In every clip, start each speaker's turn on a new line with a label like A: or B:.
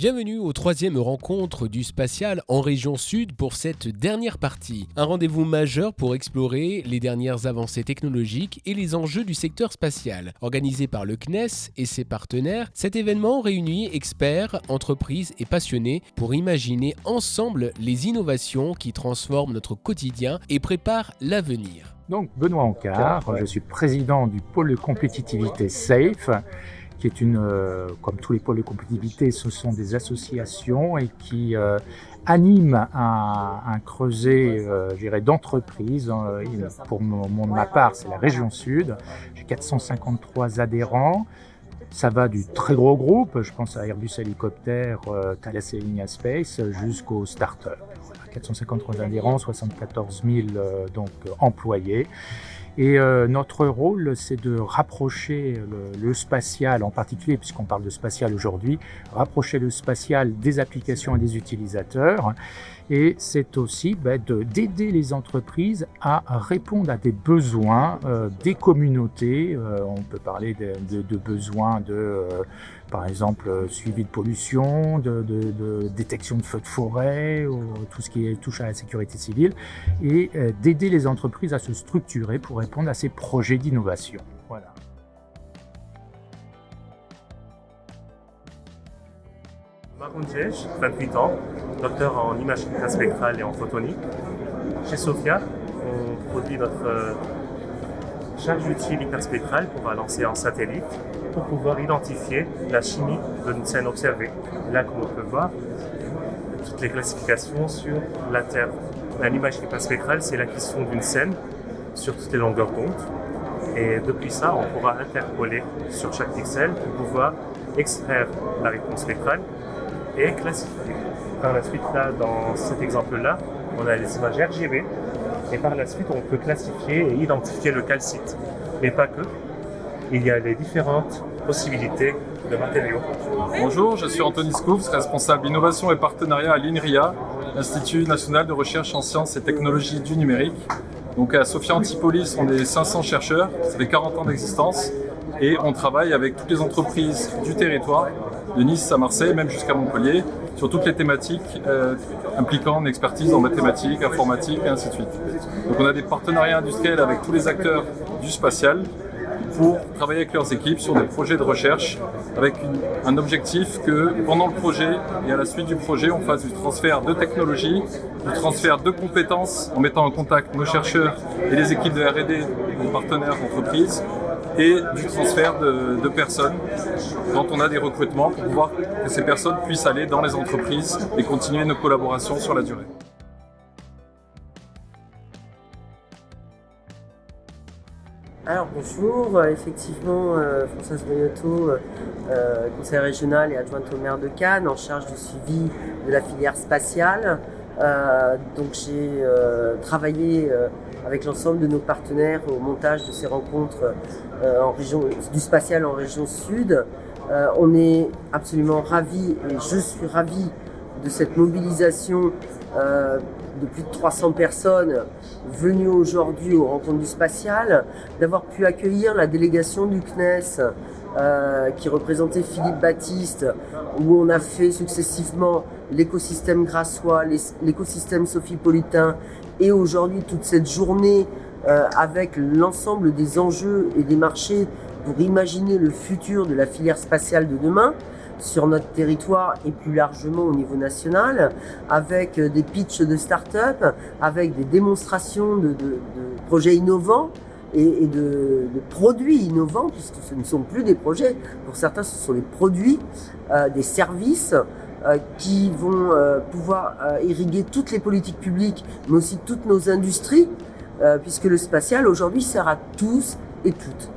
A: Bienvenue aux troisième rencontre du spatial en région sud pour cette dernière partie. Un rendez-vous majeur pour explorer les dernières avancées technologiques et les enjeux du secteur spatial. Organisé par le CNES et ses partenaires, cet événement réunit experts, entreprises et passionnés pour imaginer ensemble les innovations qui transforment notre quotidien et préparent l'avenir.
B: Donc Benoît Ancard, je suis président du pôle de compétitivité SAFE, qui est comme tous les pôles de compétitivité, ce sont des associations et qui animent un creuset, d'entreprises. Pour ma part, c'est la région sud. J'ai 453 adhérents. Ça va du très gros groupe, je pense à Airbus Hélicoptère, Thales Alenia Space, jusqu'aux startups. 453 adhérents, 74 000 employés. Et notre rôle, c'est de rapprocher le spatial, en particulier, puisqu'on parle de spatial aujourd'hui, rapprocher le spatial des applications et des utilisateurs. Et c'est aussi d'aider les entreprises à répondre à des besoins des communautés. On peut parler de besoins par exemple, suivi de pollution, de détection de feux de forêt, tout ce qui touche à la sécurité civile, et d'aider les entreprises à se structurer pour répondre à ces projets d'innovation. Voilà.
C: Maroun Djej, 28 ans, docteur en imagerie spectrale et en photonique. Chez SOFIA, on produit notre charge utile hyperspectrale qu'on va lancer en satellite pour pouvoir identifier la chimie d'une scène observée. Là, comme on peut voir, toutes les classifications sur la Terre. L'imagerie hyperspectrale, c'est l'acquisition d'une scène sur toutes les longueurs d'onde. Et depuis ça, on pourra interpoler sur chaque pixel pour pouvoir extraire la réponse spectrale et classifier. Par la suite, là, dans cet exemple-là, on a les images RGB. Et par la suite, on peut classifier et identifier le calcite. Mais pas que. Il y a les différentes possibilités de matériaux.
D: Bonjour, je suis Anthony Scoufs, responsable innovation et partenariat à l'INRIA, l'Institut national de recherche en sciences et technologies du numérique. Donc à Sophia Antipolis, on est 500 chercheurs, ça fait 40 ans d'existence et on travaille avec toutes les entreprises du territoire, de Nice à Marseille, même jusqu'à Montpellier, sur toutes les thématiques impliquant une expertise en mathématiques, informatique et ainsi de suite. Donc on a des partenariats industriels avec tous les acteurs du spatial pour travailler avec leurs équipes sur des projets de recherche avec un objectif que pendant le projet et à la suite du projet, on fasse du transfert de technologie, du transfert de compétences en mettant en contact nos chercheurs et les équipes de R&D des partenaires entreprises et du transfert de personnes quand on a des recrutements pour pouvoir que ces personnes puissent aller dans les entreprises et continuer nos collaborations sur la durée.
E: Alors bonjour, effectivement Françoise Boyotto, conseillère régionale et adjointe au maire de Cannes en charge du suivi de la filière spatiale. Donc j'ai travaillé avec l'ensemble de nos partenaires au montage de ces rencontres du spatial en région sud. On est absolument ravis et je suis ravi de cette mobilisation de plus de 300 personnes venues aujourd'hui aux rencontres du spatial, d'avoir pu accueillir la délégation du CNES qui représentait Philippe Baptiste, où on a fait successivement l'écosystème grassois, l'écosystème sophipolitain et aujourd'hui toute cette journée avec l'ensemble des enjeux et des marchés pour imaginer le futur de la filière spatiale de demain sur notre territoire et plus largement au niveau national, avec des pitchs de start-up, avec des démonstrations de projets innovants et de produits innovants, puisque ce ne sont plus des projets, pour certains ce sont des produits, des services qui vont pouvoir irriguer toutes les politiques publiques, mais aussi toutes nos industries, puisque le spatial aujourd'hui sert à tous et toutes.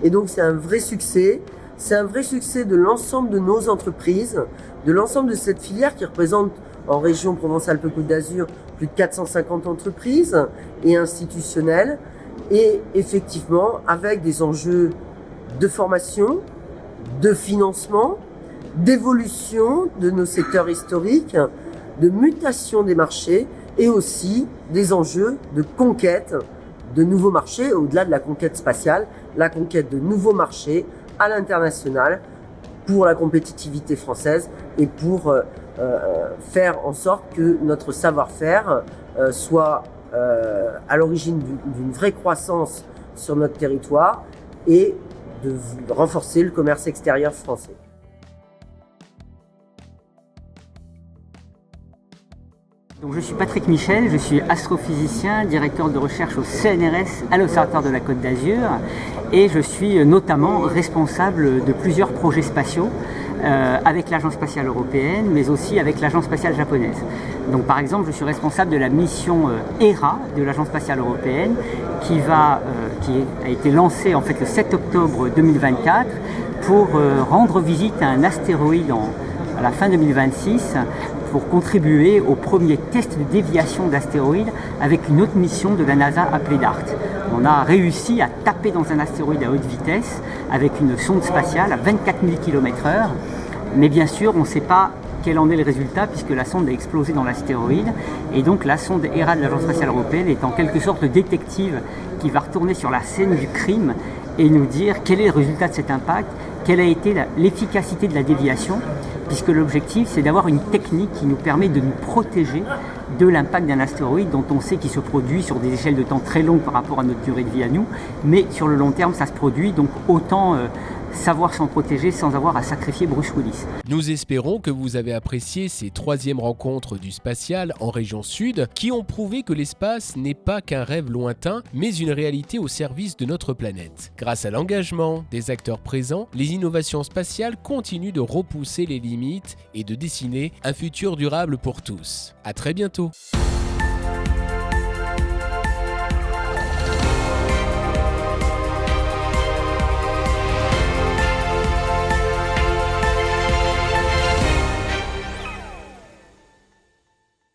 E: Et donc c'est un vrai succès. C'est un vrai succès de l'ensemble de nos entreprises, de l'ensemble de cette filière qui représente en région Provence-Alpes-Côte d'Azur plus de 450 entreprises et institutionnelles. Et effectivement, avec des enjeux de formation, de financement, d'évolution de nos secteurs historiques, de mutation des marchés et aussi des enjeux de conquête de nouveaux marchés, au-delà de la conquête spatiale, la conquête de nouveaux marchés à l'international pour la compétitivité française et pour faire en sorte que notre savoir-faire soit à l'origine d'une vraie croissance sur notre territoire et de renforcer le commerce extérieur français.
F: Donc, je suis Patrick Michel, je suis astrophysicien, directeur de recherche au CNRS à l'Observatoire de la Côte d'Azur et je suis notamment responsable de plusieurs projets spatiaux avec l'Agence spatiale européenne mais aussi avec l'Agence spatiale japonaise. Donc par exemple, je suis responsable de la mission Hera de l'Agence spatiale européenne qui a été lancée en fait le 7 octobre 2024 pour rendre visite à un astéroïde à la fin 2026 pour contribuer au premier test de déviation d'astéroïdes avec une autre mission de la NASA appelée DART. On a réussi à taper dans un astéroïde à haute vitesse avec une sonde spatiale à 24 000 km/h, mais bien sûr on ne sait pas quel en est le résultat puisque la sonde a explosé dans l'astéroïde et donc la sonde Hera de l'Agence spatiale européenne est en quelque sorte le détective qui va retourner sur la scène du crime et nous dire quel est le résultat de cet impact, quelle a été l'efficacité de la déviation, puisque l'objectif c'est d'avoir une technique qui nous permet de nous protéger de l'impact d'un astéroïde dont on sait qu'il se produit sur des échelles de temps très longues par rapport à notre durée de vie à nous, mais sur le long terme ça se produit, donc autant savoir s'en protéger sans avoir à sacrifier Bruce Willis.
A: Nous espérons que vous avez apprécié ces 3e rencontres du spatial en région sud qui ont prouvé que l'espace n'est pas qu'un rêve lointain, mais une réalité au service de notre planète. Grâce à l'engagement des acteurs présents, les innovations spatiales continuent de repousser les limites et de dessiner un futur durable pour tous. À très bientôt.